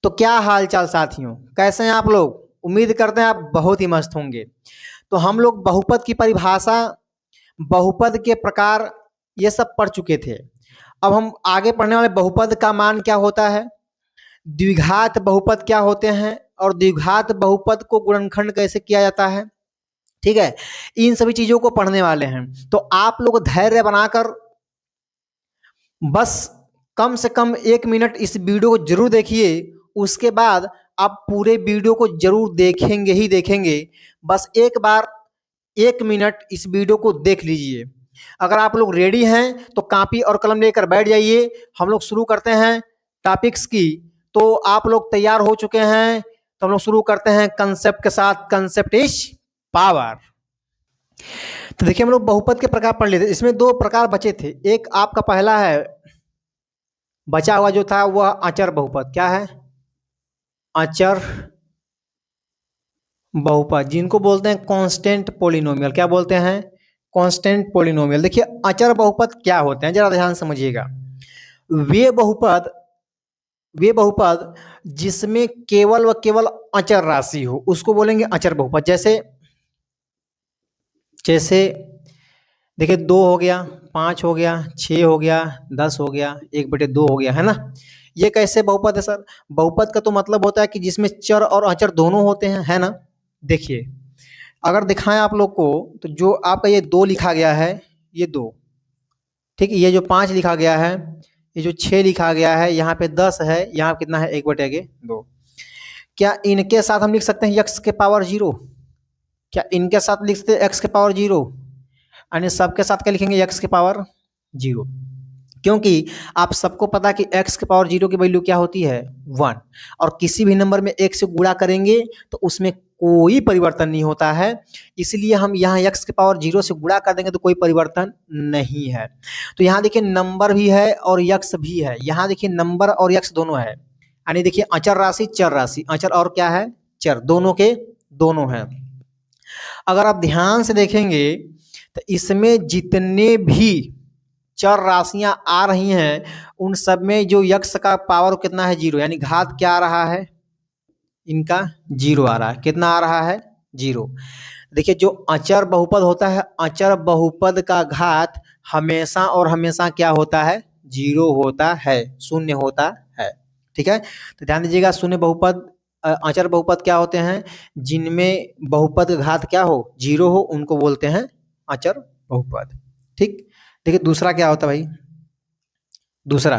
तो क्या हाल चाल साथियों, कैसे हैं आप लोग। उम्मीद करते हैं आप बहुत ही मस्त होंगे। तो हम लोग बहुपद की परिभाषा, बहुपद के प्रकार, ये सब पढ़ चुके थे। अब हम आगे पढ़ने वाले बहुपद का मान क्या होता है, द्विघात बहुपद क्या होते हैं और द्विघात बहुपद को गुणनखंड कैसे किया जाता है। ठीक है, इन सभी चीजों को पढ़ने वाले हैं। तो आप लोग धैर्य बनाकर बस कम से कम 1 मिनट इस वीडियो को जरूर देखिए। उसके बाद आप पूरे वीडियो को जरूर देखेंगे ही देखेंगे। बस एक बार 1 मिनट इस वीडियो को देख लीजिए। अगर आप लोग रेडी हैं तो कॉपी और कलम लेकर बैठ जाइए। हम लोग शुरू करते हैं टॉपिक्स की। तो आप लोग तैयार हो चुके हैं तो हम लोग शुरू करते हैं कंसेप्ट के साथ। Concept is power. तो देखिए, हम लोग बहुपद के प्रकार पढ़ लेते। इसमें 2 प्रकार बचे थे। एक आपका पहला है, बचा हुआ जो था वह अचर बहुपद। क्या है? अचर बहुपद, जिनको बोलते हैं कांस्टेंट पोलिनोमियल। क्या बोलते हैं? Constant polynomial. देखिए, अचर बहुपद क्या होते हैं जरा ध्यान समझिएगा। वे बहुपद वे बहुपद जिसमें केवल व केवल अचर राशि हो उसको बोलेंगे अचर बहुपद। जैसे जैसे देखिए, 2 हो गया, 5 हो गया, 6 हो गया, 10 हो गया, 1/2 हो गया, है ना। ये कैसे बहुपद है सर? बहुपद का तो मतलब होता है कि जिसमें चर और अचर दोनों होते हैं, है ना। देखिए, अगर दिखाएं आप लोग को तो जो आपका ये 2 लिखा गया है, ये 2, ठीक है। ये जो 5 लिखा गया है, ये जो 6 लिखा गया है, यहाँ पे 10 है, यहाँ कितना है? 1/2। क्या इनके साथ हम लिख सकते हैं x के पावर 0? क्या इनके साथ लिख सकते हैं x के पावर 0? यानी सबके साथ क्या लिखेंगे? x के पावर 0। क्योंकि आप सबको पता है कि x के पावर 0 की वैल्यू क्या होती है? 1। और किसी भी नंबर में 1 से गुणा करेंगे तो उसमें कोई परिवर्तन नहीं होता है। इसलिए हम यहाँ x के पावर 0 से गुणा कर देंगे तो कोई परिवर्तन नहीं है। तो यहाँ देखिए, नंबर भी है और x भी है। यहाँ देखिए, नंबर और x दोनों है। यानी देखिए, अचर राशि चर राशि, अचर और क्या है? चर, दोनों के दोनों है। अगर आप ध्यान से देखेंगे तो इसमें जितने भी चर राशियां आ रही हैं उन सब में जो यक्ष का पावर कितना है? 0। यानी घात क्या आ रहा है? इनका 0 आ रहा है। कितना आ रहा है? 0। देखिए, जो अचर बहुपद होता है, अचर बहुपद का घात हमेशा और हमेशा क्या होता है? 0 होता है, शून्य होता है। ठीक है, तो ध्यान दीजिएगा। शून्य बहुपद, अचर बहुपद क्या होते हैं? जिनमें बहुपद का घात क्या हो? 0 हो, उनको बोलते हैं अचर बहुपद। ठीक। देखिए, दूसरा क्या होता है भाई? दूसरा,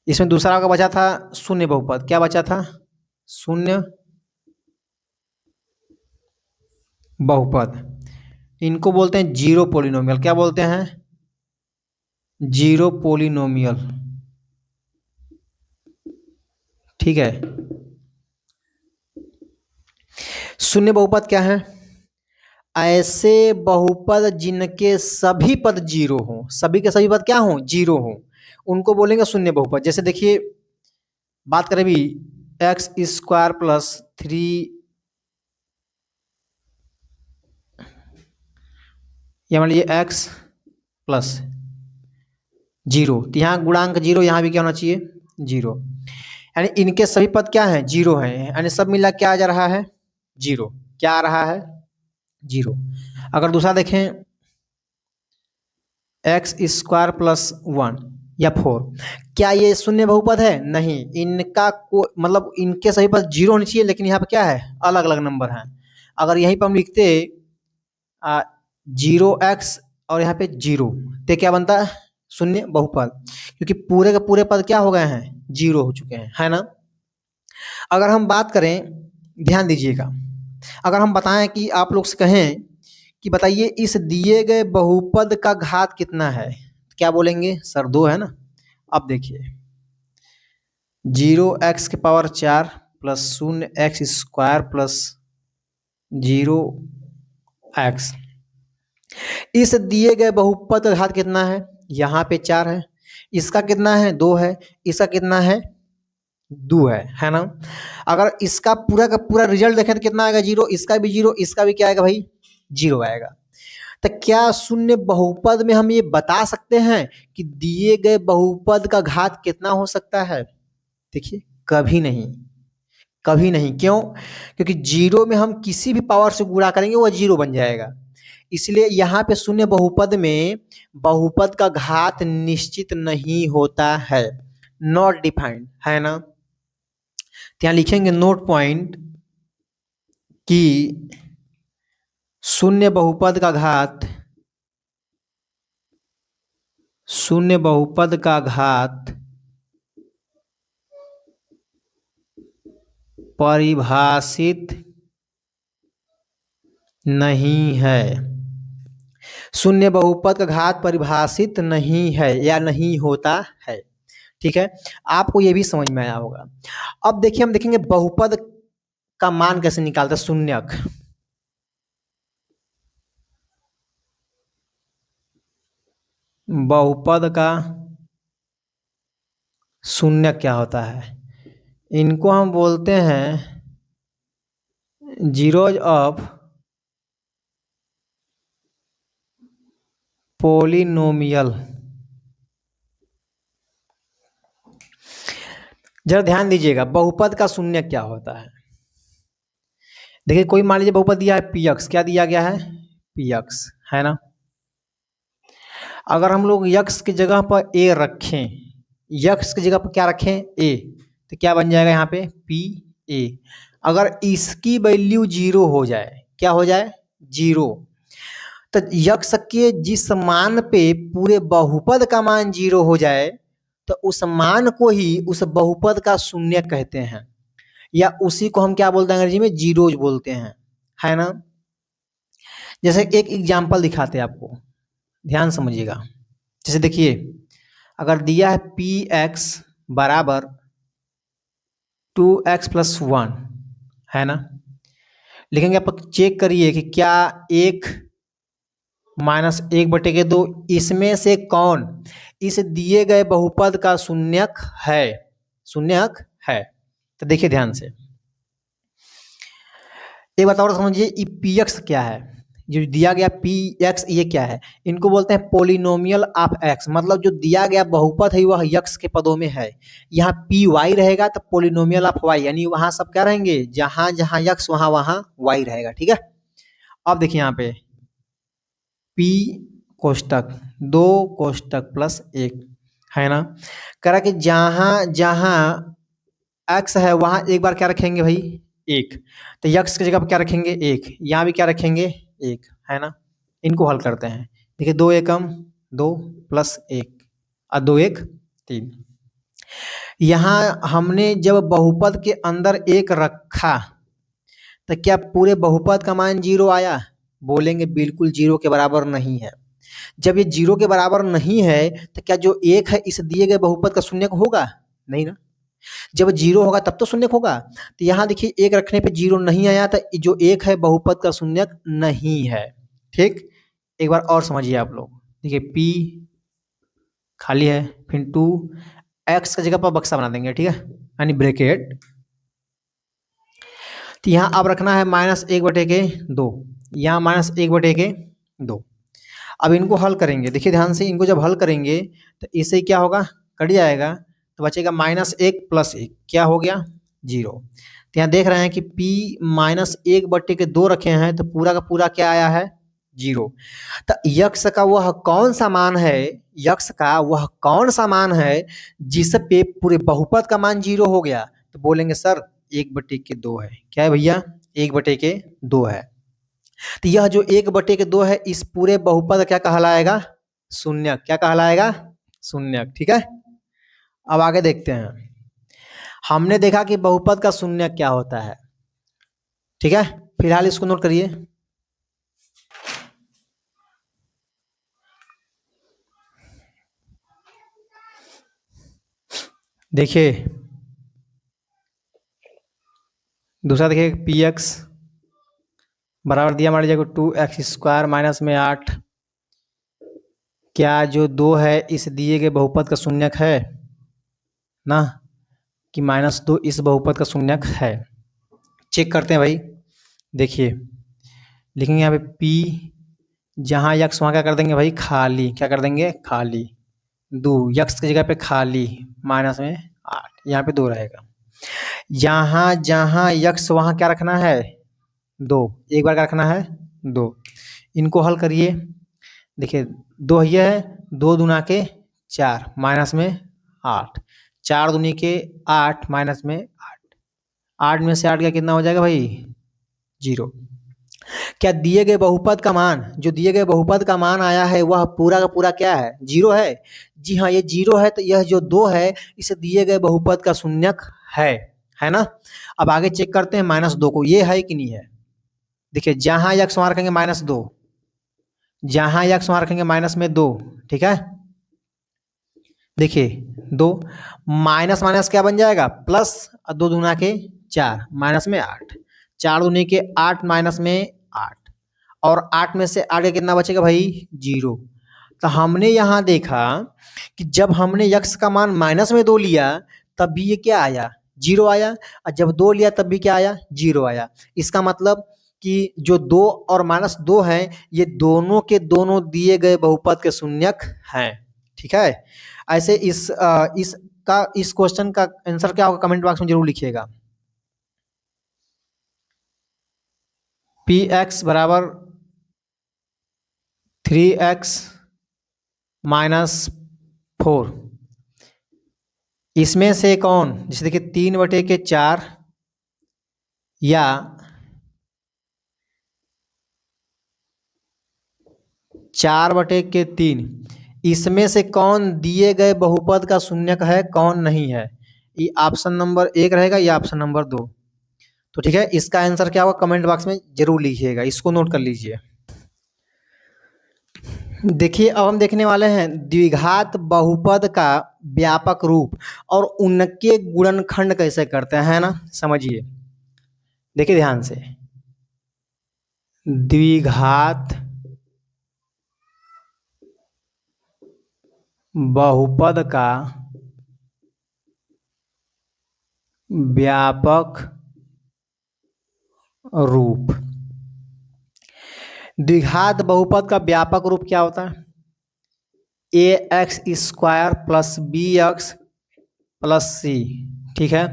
इसमें दूसरा का बचा था शून्य बहुपद। क्या बचा था? शून्य बहुपद। इनको बोलते हैं जीरो पोलिनोमियल। क्या बोलते हैं? Zero polynomial. ठीक है। शून्य बहुपद क्या है? ऐसे बहुपद जिनके सभी पद 0 हो, सभी के सभी पद क्या हो? 0 हो, उनको बोलेंगे शून्य बहुपद। जैसे देखिए, बात करें भी, एक्स स्क्वायर प्लस 3, या मान लीजिए एक्स प्लस 0, तो यहाँ गुणांक 0, यहाँ भी क्या होना चाहिए? 0। यानी इनके सभी पद क्या हैं? 0 हैं। यानी सब मिला क्या आ जा रहा है? 0। क्या आ रहा है? 0। अगर दूसरा देखें, एक्स स्क्वायर प्लस 1 या 4, क्या ये शून्य बहुपद है? नहीं। इनका को मतलब इनके सभी पद 0 होनी चाहिए, लेकिन यहाँ पे क्या है? अलग अलग नंबर हैं। अगर यहीं पर हम लिखते 0x और यहाँ पे 0, तो क्या बनता है? शून्य बहुपद, क्योंकि पूरे के पूरे पद क्या हो गए हैं? 0 हो चुके हैं, है ना। अगर हम बात करें, ध्यान दीजिएगा, अगर हम बताएं कि आप लोग से कहें कि बताइए इस दिए गए बहुपद का घात कितना है, क्या बोलेंगे? सर 2 है ना। अब देखिए, 0x के power 4 plus 0x square plus 0x, इस दिए गए बहुपद का घात कितना है? यहाँ पे 4 है, इसका कितना है? 2 है, इसका कितना है? 2 है ना। अगर इसका पूरा का पूरा रिजल्ट देखें तो कितना आएगा? 0। इसका भी 0, इसका भी क्या आएगा भाई? 0 आएगा। तो क्या शून्य बहुपद में हम ये बता सकते हैं कि दिए गए बहुपद का घात कितना हो सकता है? देखिए, कभी नहीं, कभी नहीं। क्यों? क्योंकि जीरो में हम किसी भी पावर से गुणा करेंगे वो जीरो बन जाएगा। इसलिए यहाँ पे शून्य बहुपद में बहुपद का घात निश्चित नहीं होता है, नॉट डिफाइंड, है ना। तो यहाँ लिखेंगे नोट पॉइंट कि शून्य बहुपद का घात, शून्य बहुपद का घात परिभाषित नहीं है। शून्य बहुपद का घात परिभाषित नहीं है या नहीं होता है। ठीक है, आपको ये भी समझ में आया होगा। अब देखिए, हम देखेंगे बहुपद का मान कैसे निकालते हैं। शून्यक, बहुपद का शून्यक क्या होता है? इनको हम बोलते हैं जीरोज ऑफ पोलिनोमियल। जरा ध्यान दीजिएगा, बहुपद का शून्यक क्या होता है। देखिए, कोई मान लीजिए बहुपद दिया है पी एक्स, क्या दिया गया है? पी एक्स, है ना। अगर हम लोग यक्स की जगह पर ए रखें, यक्स की जगह पर क्या रखें? ए, तो क्या बन जाएगा यहाँ पे? P A. अगर इसकी वैल्यू जीरो हो जाए, क्या हो जाए? जीरो, तो यक्स के जिस मान पे पूरे बहुपद का मान जीरो हो जाए, तो उस मान को ही उस बहुपद का शून्य कहते हैं, या उसी को हम क्या बोलते हैं अंग्रेजी में? जीरोज बोलते हैं, है ना। जैसे एक एग्जाम्पल दिखाते हैं आपको, ध्यान समझिएगा। जैसे देखिए, अगर दिया है पी एक्स बराबर 2x+1, है ना। लिखेंगे, आप चेक करिए कि क्या 1-1/2 इसमें से कौन इस दिए गए बहुपद का शून्यक है? शून्यक है। तो देखिए ध्यान से, एक बात और समझिए, ये पी एक्स क्या है? जो दिया गया पी एक्स, ये क्या है? इनको बोलते हैं पोलिनोमियल ऑफ एक्स। मतलब जो दिया गया बहुपद है वह यक्स के पदों में है। यहाँ पी वाई रहेगा तो पोलिनोमियल ऑफ वाई, यानी वहाँ सब क्या रहेंगे? जहाँ जहाँ यक्स वहाँ वहाँ वाई रहेगा। ठीक है, अब देखिए यहाँ पे पी कोष्टक 2 कोष्टक +1, है ना। कह रहा कि जहाँ जहाँ एक्स है वहाँ एक बार क्या रखेंगे भाई? 1। तो यक्स की जगह पर क्या रखेंगे? 1। यहाँ भी क्या रखेंगे? 1, है ना। इनको हल करते हैं। देखिए, 2 एकम 2 +1 और 2 1 3। यहाँ हमने जब बहुपद के अंदर 1 रखा तो क्या पूरे बहुपद का मान जीरो आया? बोलेंगे बिल्कुल जीरो के बराबर नहीं है। जब ये जीरो के बराबर नहीं है तो क्या जो 1 है इस दिए गए बहुपद का शून्यक होगा? नहीं ना। जब जीरो होगा तब तो शून्यक होगा। तो यहाँ देखिए, 1 रखने पे जीरो नहीं आया, तो जो 1 है बहुपद का शून्यक नहीं है। ठीक, एक बार और समझिए आप लोग। देखिए, P खाली है, फिर 2 x की जगह पर बक्सा बना देंगे, ठीक है, यानी ब्रैकेट। तो यहाँ अब रखना है -1/2, यहाँ -1/2। अब इनको हल करेंगे, देखिए ध्यान से, इनको जब हल करेंगे तो इससे क्या होगा? कट जाएगा, तो बचेगा -1 + 1, क्या हो गया? 0। तो यहाँ देख रहे हैं कि P -1/2 रखे हैं, तो पूरा का पूरा क्या आया है? 0। तो यक्स का वह कौन सा मान है, यक्स का वह कौन सा मान है जिस पे पूरे बहुपद का मान 0 हो गया? तो बोलेंगे सर 1/2 है। क्या है भैया? 1/2 है। तो यह जो 1/2 है, इस पूरे बहुपद का क्या कहलाएगा? शून्यक। क्या कहलाएगा? शून्यक। ठीक है, अब आगे देखते हैं। हमने देखा कि बहुपद का शून्यक क्या होता है। ठीक है, फिलहाल इसको नोट करिए। देखिए, दूसरा देखिए, पी एक्स बराबर दिया मान लीजिए 2x² माइनस में 8। क्या जो 2 है इस दिए गए बहुपद का शून्यक है ना, कि -2 इस बहुपद का शून्यक है? चेक करते हैं भाई। देखिए, लिखेंगे यहाँ पे P, जहाँ यक्स वहाँ क्या कर देंगे भाई? खाली। क्या कर देंगे? खाली। 2 यक्स की जगह पे खाली, -8, यहाँ पे 2 रहेगा। यहाँ जहाँ यक्स वहाँ क्या रखना है 2, एक बार क्या रखना है 2। इनको हल करिए, देखिए 2 ये है, 2 दूना के 4 माइनस में 8, 4 दूनी के 8 माइनस में 8, 8 में से 8 का कितना हो जाएगा भाई 0। क्या दिए गए बहुपद का मान, जो दिए गए बहुपद का मान आया है वह पूरा का पूरा क्या है 0 है? जी हाँ, ये 0 है, तो यह जो 2 है इसे दिए गए बहुपद का शून्यक है ना। अब आगे चेक करते हैं -2 को, ये है कि नहीं है। देखिए जहां यक्स वहां रखेंगे -2, जहां यक्स वहां रखेंगे माइनस में 2, ठीक है। देखिए 2 माइनस माइनस क्या बन जाएगा प्लस, 2 दूना के 4 माइनस में 8, 4 दूनी के 8 माइनस में 8, और 8 में से आगे कितना बचेगा भाई 0। तो हमने यहाँ देखा कि जब हमने यक्स का मान -2 लिया तब भी ये क्या आया 0 आया, और जब 2 लिया तब भी क्या आया 0 आया। इसका मतलब कि जो 2 और -2 है ये दोनों के दोनों दिए गए बहुपद के शून्यक हैं, ठीक है। ऐसे इस क्वेश्चन का आंसर क्या होगा कमेंट बॉक्स में जरूर लिखिएगा। पी एक्स बराबर 3x -4, इसमें से कौन, जैसे देखिए 3/4 या 4/3, इसमें से कौन दिए गए बहुपद का शून्यक है कौन नहीं है। ये ऑप्शन नंबर 1 रहेगा या ऑप्शन नंबर 2। तो ठीक है, इसका आंसर क्या होगा कमेंट बॉक्स में जरूर लिखिएगा, इसको नोट कर लीजिए। देखिए अब हम देखने वाले हैं द्विघात बहुपद का व्यापक रूप और उनके गुणनखंड कैसे करते हैं ना, समझिए। देखिए ध्यान से, द्विघात बहुपद का व्यापक रूप। द्विघात बहुपद का व्यापक रूप क्या होता है, ax² + bx + c, ठीक है।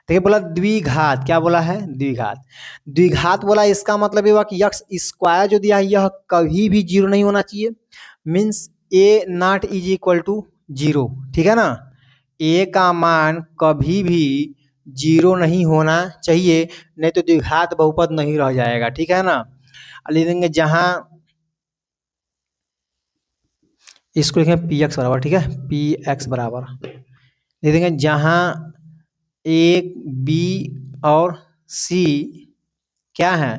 देखिए बोला द्विघात, क्या बोला है द्विघात, द्विघात बोला इसका मतलब ये हुआ कि x² जो दिया है यह कभी भी 0 नहीं होना चाहिए, मीन्स a not = 0, ठीक है ना। a का मान कभी भी 0 नहीं होना चाहिए, नहीं तो द्विघात बहुपद नहीं रह जाएगा, ठीक है ना। लिख देंगे जहां, इसको लिखेंगे पी एक्स बराबर, ठीक है, पी एक्स बराबर लिख देंगे जहां ए बी और सी क्या है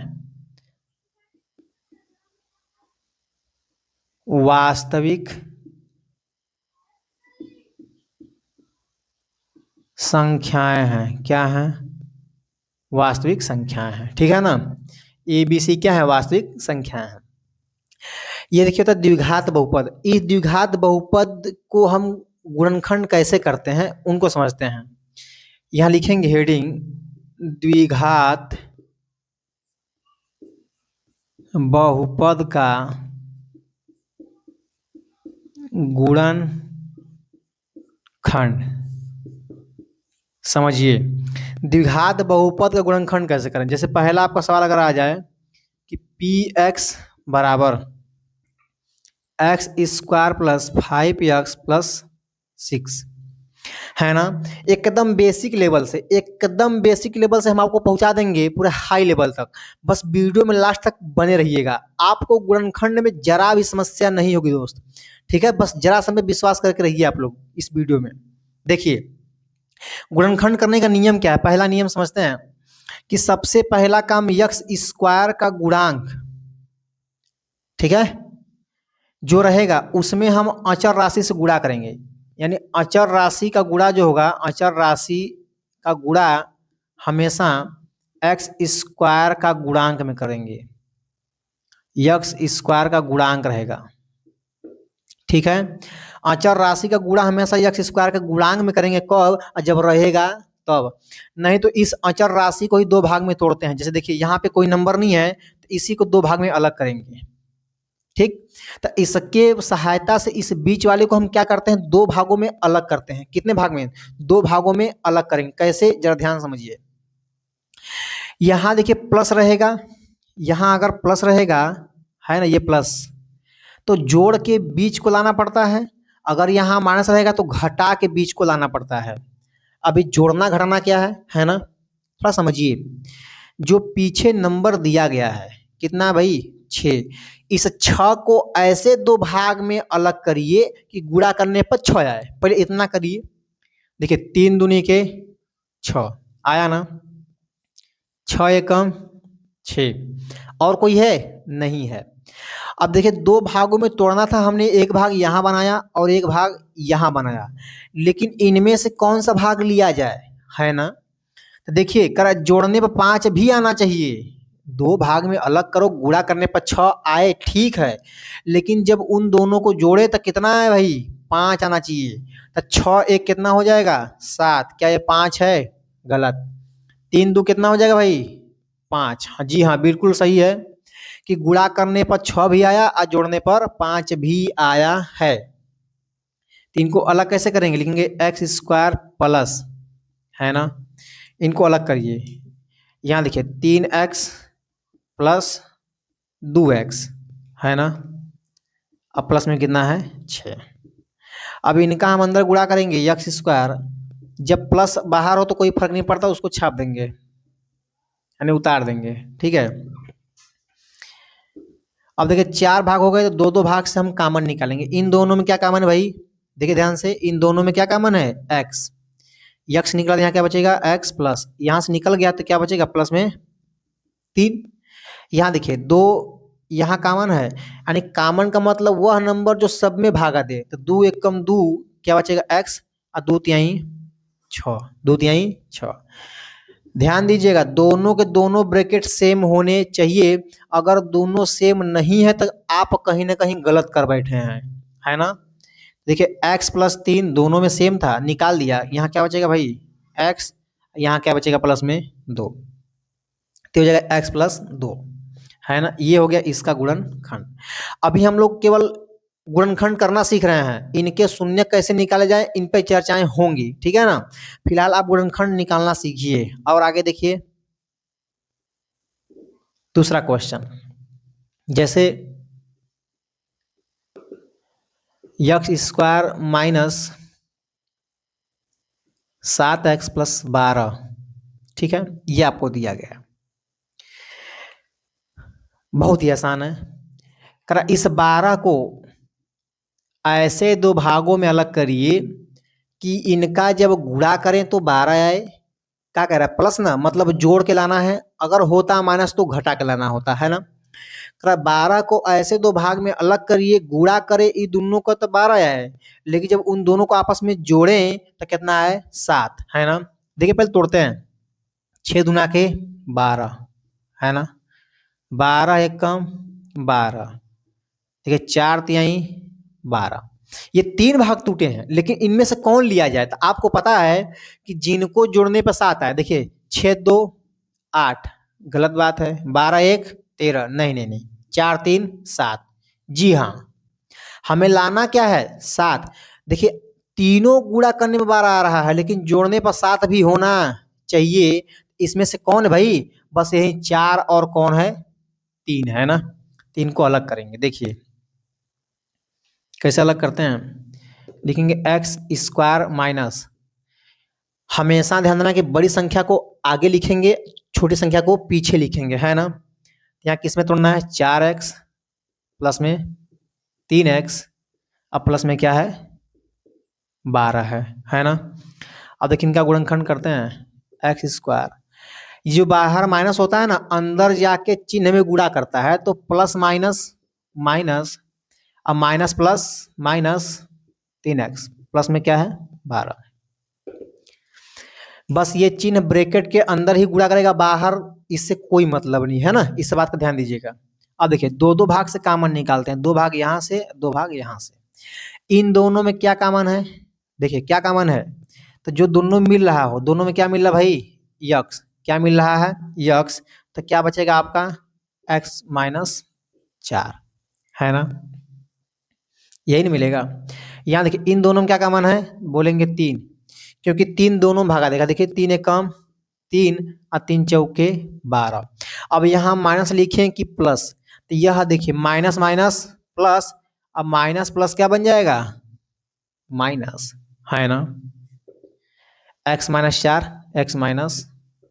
वास्तविक संख्याएं हैं, क्या हैं वास्तविक संख्याएं हैं, ठीक है ना। ए बी सी क्या है वास्तविक संख्याएं हैं। ये देखिए होता है द्विघात बहुपद। इस द्विघात बहुपद को हम गुणनखंड कैसे करते हैं उनको समझते हैं। यहाँ लिखेंगे हेडिंग द्विघात बहुपद का गुणनखंड। समझिए द्विघात बहुपद का गुणनखंड कैसे करें। जैसे पहला आपका सवाल अगर आ जाए कि पी एक्स बराबर x² + 5x + 6 है ना। एकदम बेसिक लेवल से, एकदम बेसिक लेवल से हम आपको पहुंचा देंगे पूरे हाई लेवल तक। बस वीडियो में लास्ट तक बने रहिएगा, आपको गुणनखंड में जरा भी समस्या नहीं होगी दोस्त, ठीक है। बस जरा समय विश्वास करके रहिए आप लोग इस वीडियो में। देखिए गुणनखंड करने का नियम क्या है, पहला नियम समझते हैं कि सबसे पहला काम x² का गुणांक, ठीक है, जो रहेगा उसमें हम अचर राशि से गुणा करेंगे। यानी अचर राशि का गुणा जो होगा, अचर राशि का गुणा हमेशा x² का गुणांक में करेंगे, x² का गुणांक रहेगा, ठीक है। अचर राशि का गुणा हमेशा x² के गुणांक में करेंगे, कब जब रहेगा तब। नहीं तो इस अचर राशि को ही 2 भाग में तोड़ते हैं। जैसे देखिए यहाँ पे कोई नंबर नहीं है तो इसी को 2 भाग में अलग करेंगे, ठीक। तो इसके सहायता से इस बीच वाले को हम क्या करते हैं, दो भागों में अलग करते हैं। कितने भाग में, दो भागों में अलग करेंगे। कैसे, जरा ध्यान समझिए। यहाँ देखिए प्लस रहेगा, यहाँ अगर प्लस रहेगा है ना, ये प्लस, तो जोड़ के बीच को लाना पड़ता है। अगर यहाँ माइनस रहेगा तो घटा के बीच को लाना पड़ता है। अभी जोड़ना घटाना क्या है ना, थोड़ा समझिए। जो पीछे नंबर दिया गया है कितना भाई, 6, इस 6 को ऐसे दो भाग में अलग करिए कि गुणा करने पर 6 आए। पहले इतना करिए, देखिए 3 दूनी के 6 आया ना, 6 एकम 6। और कोई है, नहीं है। अब देखिए दो भागों में तोड़ना था हमने, एक भाग यहाँ बनाया और एक भाग यहाँ बनाया, लेकिन इनमें से कौन सा भाग लिया जाए, है ना। तो देखिए कर जोड़ने पर 5 भी आना चाहिए। दो भाग में अलग करो, गुणा करने पर 6 आए, ठीक है, लेकिन जब उन दोनों को जोड़े तो कितना है भाई, 5 आना चाहिए। तो 6 एक कितना हो जाएगा, 7। क्या ये 5 है, गलत। 3 दो कितना हो जाएगा भाई, 5। हाँ जी हाँ, बिल्कुल सही है कि गुणा करने पर 6 भी आया और जोड़ने पर 5 भी आया है। तो इनको अलग कैसे करेंगे, लिखेंगे एक्स स्क्वायर प्लस, है ना। इनको अलग करिए, यहाँ देखिए 3x प्लस 2x, है ना। अब प्लस में कितना है, 6। अब इनका हम अंदर गुणा करेंगे, एक्स स्क्वायर, जब प्लस बाहर हो तो कोई फर्क नहीं पड़ता, उसको छाप देंगे यानी उतार देंगे, ठीक है। अब देखिए 4 भाग हो गए, तो दो दो भाग से हम कॉमन निकालेंगे। इन दोनों में क्या कॉमन है भाई, देखिए ध्यान से, इन दोनों में क्या कॉमन है, x। यक्स निकला, यहाँ क्या बचेगा, x प्लस, यहाँ से निकल गया तो क्या बचेगा, प्लस में 3। यहाँ देखिए 2 यहाँ कॉमन है, यानी कॉमन का मतलब वह नंबर जो सब में भागा दे। तो 2 एकम 2, क्या बचेगा, x, और 2 तिहाई 6, 2 तिहाई 6। ध्यान दीजिएगा, दोनों के दोनों ब्रैकेट सेम होने चाहिए। अगर दोनों सेम नहीं है तो आप कहीं ना कहीं गलत कर बैठे हैं, है ना। देखिए x प्लस 3 दोनों में सेम था, निकाल दिया, यहाँ क्या बचेगा भाई, x, यहाँ क्या बचेगा, प्लस में 2, तो हो जाएगा x प्लस 2, है ना। ये हो गया इसका गुणनखंड। अभी हम लोग केवल गुणनखंड करना सीख रहे हैं, इनके शून्य कैसे निकाले जाए इन पे चर्चाएं होंगी, ठीक है ना। फिलहाल आप गुणनखंड निकालना सीखिए। और आगे देखिए दूसरा क्वेश्चन, जैसे x square minus 7x plus 12, ठीक है, ये आपको दिया गया, बहुत ही आसान है। करा इस 12 को ऐसे दो भागों में अलग करिए कि इनका जब गुणा करें तो 12 आए। क्या कह रहा है, प्लस ना, मतलब जोड़ के लाना है, अगर होता माइनस तो घटा के लाना होता है ना। कह 12 को ऐसे दो भाग में अलग करिए, गुणा करे इन दोनों का तो 12 आए, लेकिन जब उन दोनों को आपस में जोड़ें तो कितना है, 7, है ना। देखिए पहले तोड़ते हैं, 6 दूना के 12, है ना, 12 एकम 12, देखिए 4 तिहाई 12। ये 3 भाग टूटे हैं, लेकिन इनमें से कौन लिया जाए। तो आपको पता है कि जिनको जोड़ने पर 7 आए, देखिए 6 2 8, गलत बात है, 12 1 13, नहीं नहीं नहीं, 4 3 7, जी हाँ, हमें लाना क्या है, 7। देखिए तीनों गुणा करने में 12 आ रहा है, लेकिन जोड़ने पर 7 भी होना चाहिए। इसमें से कौन है भाई, बस यही 4 और कौन है, 3, है ना। 3 को अलग करेंगे, देखिए कैसे अलग करते हैं, लिखेंगे एक्स स्क्वायर माइनस, हमेशा ध्यान देना कि बड़ी संख्या को आगे लिखेंगे, छोटी संख्या को पीछे लिखेंगे, है ना। यहाँ किस में तोड़ना है, 4x प्लस में 3x, अब प्लस में क्या है, 12 है ना। अब देखिए इनका गुणनखंड करते हैं, एक्स स्क्वायर, जो बाहर माइनस होता है ना, अंदर जाके चिन्ह में गुणा करता है, तो प्लस माइनस माइनस, अब minus plus minus 3x, plus में क्या है, 12। बस ये चिन्ह ब्रैकेट के अंदर ही गुणा करेगा, बाहर इससे कोई मतलब नहीं, है ना, इस बात का ध्यान दीजिएगा। अब देखिए दो दो भाग से कॉमन निकालते हैं, 2 भाग यहाँ से 2 भाग यहाँ से, इन दोनों में क्या कॉमन है, देखिए क्या कॉमन है, तो जो दोनों मिल रहा हो, दोनों में क्या मिल रहा भाई, यक्स, क्या मिल रहा है, यक्स, तो क्या बचेगा आपका, x माइनस 4, है ना, यही नहीं मिलेगा। यहाँ देखिए इन दोनों में क्या कॉमन है, बोलेंगे 3, क्योंकि 3 दोनों भागा देगा। देखिए 3 एक कम 3 और 3 चौके 12। अब यहाँ माइनस लिखें कि प्लस, तो यह देखिए माइनस माइनस प्लस, अब माइनस प्लस क्या बन जाएगा, माइनस, है ना, x माइनस 4, x माइनस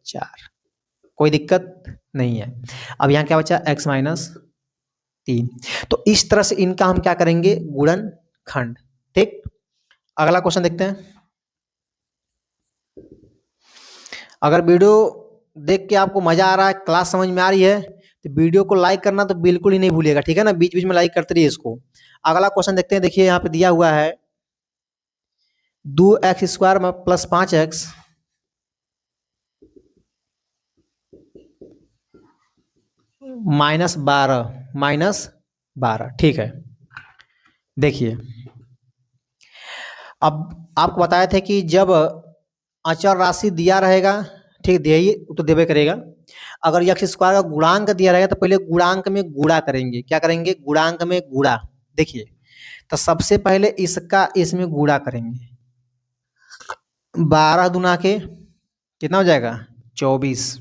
4, कोई दिक्कत नहीं है। अब यहाँ क्या बचा, x माइनस 3। तो इस तरह से इनका हम क्या करेंगे, गुणन खंड। ठीक, अगला क्वेश्चन देखते हैं। अगर वीडियो देख के आपको मजा आ रहा है, क्लास समझ में आ रही है, तो वीडियो को लाइक करना तो बिल्कुल ही नहीं भूलिएगा, ठीक है ना, बीच बीच में लाइक करते रहिए इसको। अगला क्वेश्चन देखते हैं। देखिए यहाँ पे दिया हुआ है 2x² प्लस 5x -12, ठीक है। देखिए अब आपको बताए थे कि जब अचर राशि दिया रहेगा, ठीक, दिए तो देवे करेगा, अगर x स्क्वायर का गुणांक दिया रहेगा तो पहले गुणांक में गुणा करेंगे। क्या करेंगे, गुणांक में गुणा। देखिए तो सबसे पहले इसका इसमें गुणा करेंगे। 12 दूना के कितना हो जाएगा, 24।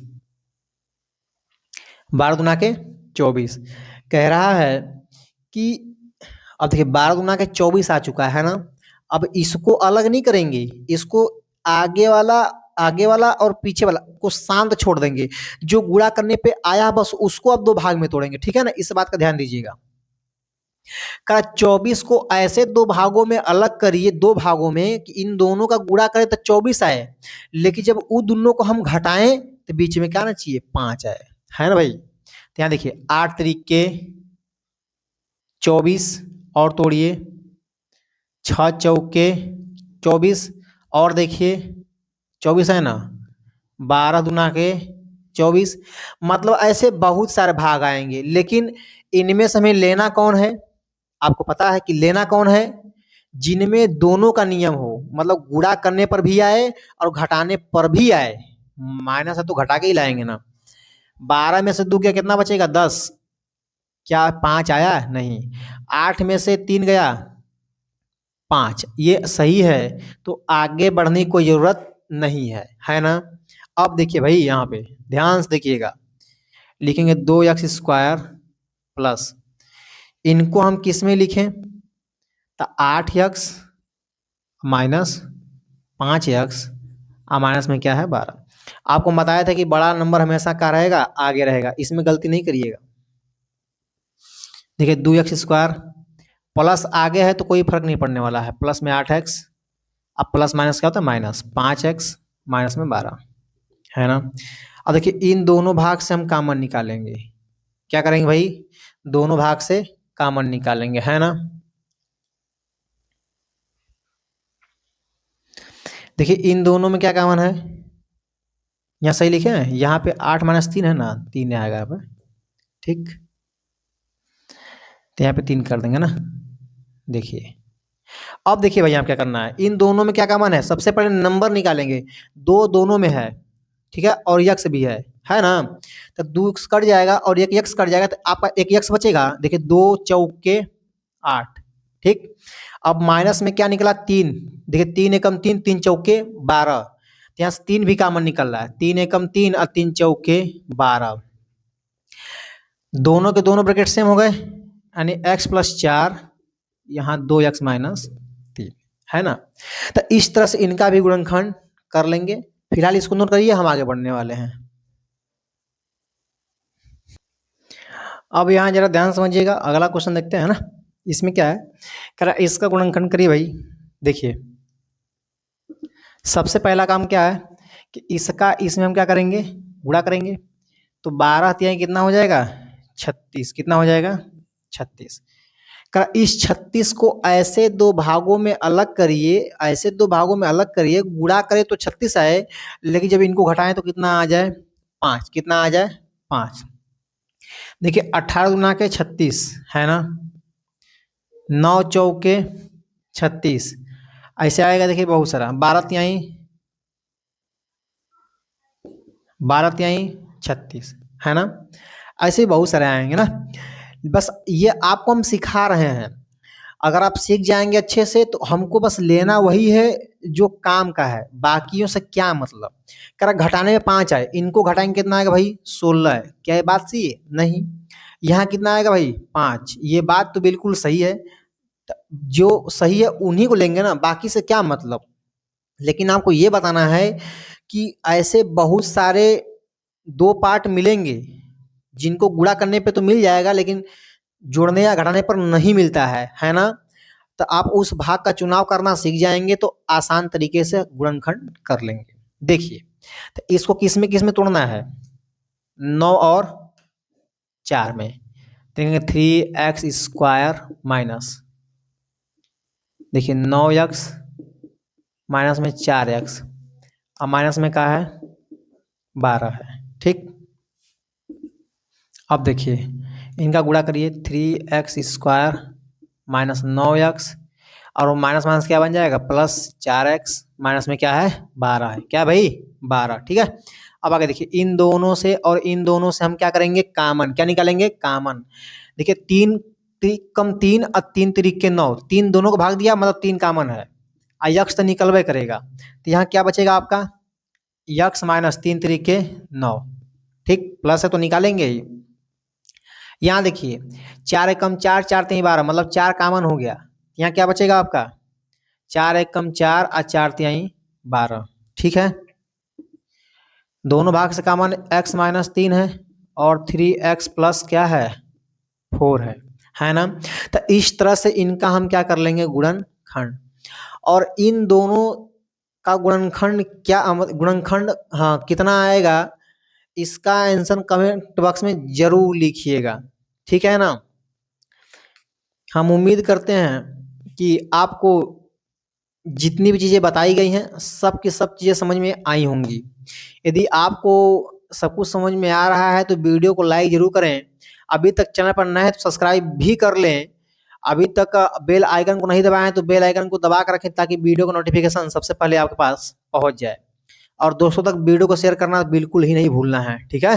12 दूना के 24 कह रहा है कि, अब देखिए 12 दूना के 24 आ चुका है ना। अब इसको अलग नहीं करेंगे, इसको आगे वाला और पीछे वाला को शांत छोड़ देंगे। जो गुणा करने पे आया बस उसको अब दो भाग में तोड़ेंगे, ठीक है ना, इस बात का ध्यान दीजिएगा। का 24 को ऐसे दो भागों में अलग करिए, दो भागों में कि इन दोनों का गुणा करें तो 24 आए, लेकिन जब उन दोनों को हम घटाएं तो बीच में क्या आना चाहिए, 5 आए, है ना भाई। तो यहाँ देखिए 8 तरीके 24 और तोड़िए, 6 चौके 24 और देखिए 24 है ना, 12 दूना के 24। मतलब ऐसे बहुत सारे भाग आएंगे, लेकिन इनमें से हमें लेना कौन है, आपको पता है कि लेना कौन है, जिनमें दोनों का नियम हो, मतलब गुणा करने पर भी आए और घटाने पर भी आए। माइनस है तो घटा के ही लाएंगे ना। 12 में से 2 गया कितना बचेगा, 10। क्या 5 आया, नहीं। 8 में से 3 गया 5, ये सही है, तो आगे बढ़ने की कोई जरूरत नहीं है ना। अब देखिए भाई यहाँ पे ध्यान से देखिएगा, लिखेंगे 2x² प्लस, इनको हम किस में लिखें, तो 8x माइनस 5x और माइनस में क्या है 12। आपको बताया था कि बड़ा नंबर हमेशा क्या रहेगा, आगे रहेगा, इसमें गलती नहीं करिएगा। देखिए 2x² प्लस आगे है तो कोई फर्क नहीं पड़ने वाला है, प्लस में 8x, अब प्लस माइनस क्या होता है माइनस, 5x माइनस में 12, है ना। अब देखिए इन दोनों भाग से हम कॉमन निकालेंगे। क्या करेंगे भाई, दोनों भाग से कॉमन निकालेंगे, है ना। देखिए इन दोनों में क्या कॉमन है, यहाँ सही लिखे हैं, यहाँ पे 8 माइनस 3 है ना, 3 आएगा यहाँ पे, ठीक। तो यहाँ पे 3 कर देंगे ना। देखिए अब देखिए भाई यहाँ क्या करना है, इन दोनों में क्या कॉमन है, सबसे पहले नंबर निकालेंगे। दो दोनों में है, ठीक है, और यक्स भी है ना। तो 2 कट जाएगा और एक यक्स कट जाएगा, तो आपका एक यक्स बचेगा। देखिए 2 चौके 8, ठीक। अब माइनस में क्या निकला, 3। देखिए 3 एकम 3, 3 चौके 12, तो यहाँ से 3 भी कॉमन निकल रहा है, 3 एकम 3 और 3 चौके 12। दोनों के दोनों ब्रैकेट सेम हो गए, यानी x प्लस 4, यहाँ 2x माइनस 3, है ना। तो इस तरह से इनका भी गुणनखंड कर लेंगे। फिलहाल इसको नोट करिए, हम आगे बढ़ने वाले हैं। अब यहाँ जरा ध्यान समझिएगा, अगला क्वेश्चन देखते हैं ना। इसमें क्या है, कह रहा इसका गुणनखंड करिए भाई। देखिए सबसे पहला काम क्या है कि इसका इसमें हम क्या करेंगे, गुणा करेंगे। तो 12 तिहाई कितना हो जाएगा, 36, कितना हो जाएगा 36। इस 36 को ऐसे दो भागों में अलग करिए, ऐसे दो भागों में अलग करिए, गुणा करें तो 36 आए, लेकिन जब इनको घटाएं तो कितना आ जाए, 5, कितना आ जाए 5। देखिए 18 गुना के 36, है ना, 9 चौके 36, ऐसे आएगा। देखिए बहुत सारा, 12 तिहाई 36, है ना, ऐसे बहुत सारे आएंगे ना। बस ये आपको हम सिखा रहे हैं। अगर आप सीख जाएंगे अच्छे से तो हमको बस लेना वही है जो काम का है, बाकियों से क्या मतलब। कह रहा घटाने में 5 आए, इनको घटाएंगे कितना आएगा भाई 16 है, क्या ये बात सही है? नहीं। यहाँ कितना आएगा भाई 5, ये बात तो बिल्कुल सही है। जो सही है उन्हीं को लेंगे ना, बाकी से क्या मतलब। लेकिन आपको ये बताना है कि ऐसे बहुत सारे दो पार्ट मिलेंगे जिनको गुणा करने पे तो मिल जाएगा, लेकिन जोड़ने या घटाने पर नहीं मिलता है ना। तो आप उस भाग का चुनाव करना सीख जाएंगे तो आसान तरीके से गुणनखंड कर लेंगे। देखिए, तो इसको किस में तोड़ना है, 9 और 4 में। देखेंगे 3x² माइनस, देखिए 9x माइनस में 4x, और माइनस में क्या है 12 है। ठीक, अब देखिए इनका गुणा करिए, 3x² माइनस 9x, और वो माइनस माइनस क्या बन जाएगा +4x, माइनस में क्या है 12 है, क्या भाई 12। ठीक है, अब आगे देखिए इन दोनों से और इन दोनों से हम क्या करेंगे कामन, क्या निकालेंगे कामन। देखिए 3 कम 3 और 3 तिरिक 9, 3 दोनों को भाग दिया मतलब 3 कामन है, यक्स तो निकलबे करेगा। तो यहाँ क्या बचेगा आपका यक्स माइनस 3 तिरिक 9। ठीक, प्लस है तो निकालेंगे ही। यहाँ देखिए 4 एक कम 4, 4 3 12, मतलब 4 कामन हो गया। यहाँ क्या बचेगा आपका 4 एक कम 4 और 4 तिहाई 12। ठीक है, दोनों भाग से कामन x माइनस 3 है और 3x प्लस क्या है 4 है ना। तो इस तरह से इनका हम क्या कर लेंगे गुणनखंड, और इन दोनों का गुणनखंड क्या गुणनखंड हाँ कितना आएगा, इसका आंसर कमेंट बॉक्स में जरूर लिखिएगा। ठीक है ना। हम उम्मीद करते हैं कि आपको जितनी भी चीज़ें बताई गई हैं सब की सब चीज़ें समझ में आई होंगी। यदि आपको सब कुछ समझ में आ रहा है तो वीडियो को लाइक जरूर करें। अभी तक चैनल पर नए हैं तो सब्सक्राइब भी कर लें। अभी तक बेल आइकन को नहीं दबाए हैं तो बेल आइकन को दबा कर रखें ताकि वीडियो का नोटिफिकेशन सबसे पहले आपके पास पहुंच जाए। और दोस्तों तक वीडियो को शेयर करना बिल्कुल ही नहीं भूलना है। ठीक है।